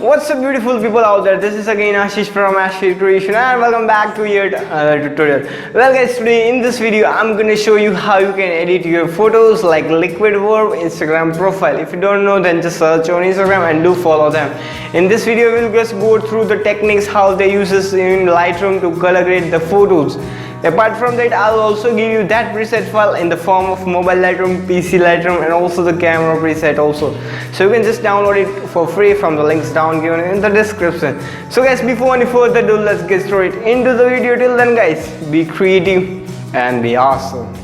What's up beautiful people out there, this is again Ashish from ashvircreations and welcome back to yet another tutorial. Well guys, today in this video I'm gonna show you how you can edit your photos like liquid verb Instagram profile. If you don't know, then just search on Instagram and do follow them. In this video we'll just go through the techniques how they use in Lightroom to color grade the photos. Apart from that, I'll also give you that preset file in the form of mobile Lightroom, PC Lightroom and also the camera preset also. So you can just download it for free from the links down given in the description. So guys, before any further ado, let's get straight into the video. Till then guys, be creative and be awesome.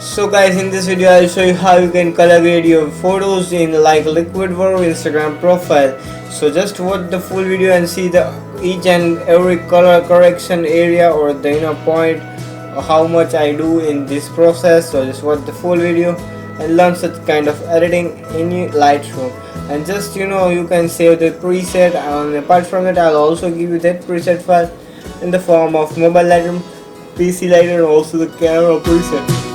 So guys, in this video I'll show you how you can color grade your photos in like liquid verb Instagram profile. So just watch the full video and see the each and every color correction area or the point how much I do in this process. So just watch the full video and learn such kind of editing in Lightroom. And just you can save the preset, and apart from that I'll also give you that preset file in the form of mobile Lightroom, PC Lightroom and also the camera preset.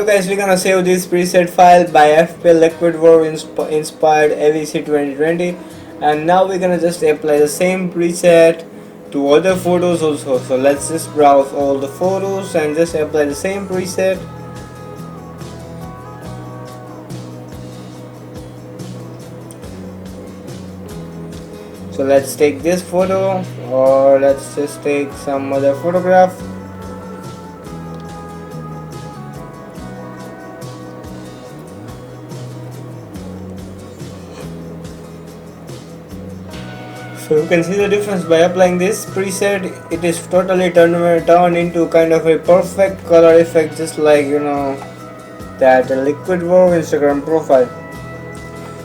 So guys, we're gonna save this preset file by FP Liquid Verb inspired AVC 2020, and now we're gonna just apply the same preset to other photos also. So let's just browse all the photos and just apply the same preset. So let's take this photo, or let's just take some other photograph. So you can see the difference by applying this preset. It is totally turned into kind of a perfect color effect, just like that Liquid Verb Instagram profile.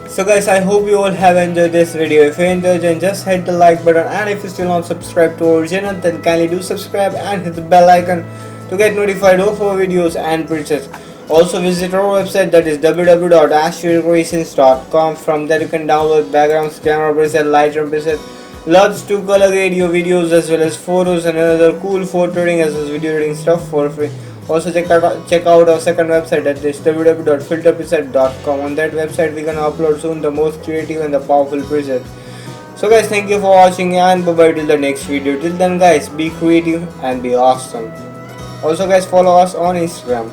So guys, I hope you all have enjoyed this video. If you enjoyed, then just hit the like button, and if you still not subscribed to our channel, then kindly do subscribe and hit the bell icon to get notified of our videos and presets. Also visit our website, that is www.ashvircreations.com. From there you can download backgrounds, camera preset, Lightroom Presets, LUTs to color grade your videos as well as photos and another cool photo editing as well as video editing stuff for free. Also check out our second website, that is www.filterpreset.com. On that website we're gonna upload soon the most creative and the powerful presets. So guys, thank you for watching, and bye bye till the next video. Till then guys, be creative and be awesome. Also guys, follow us on Instagram.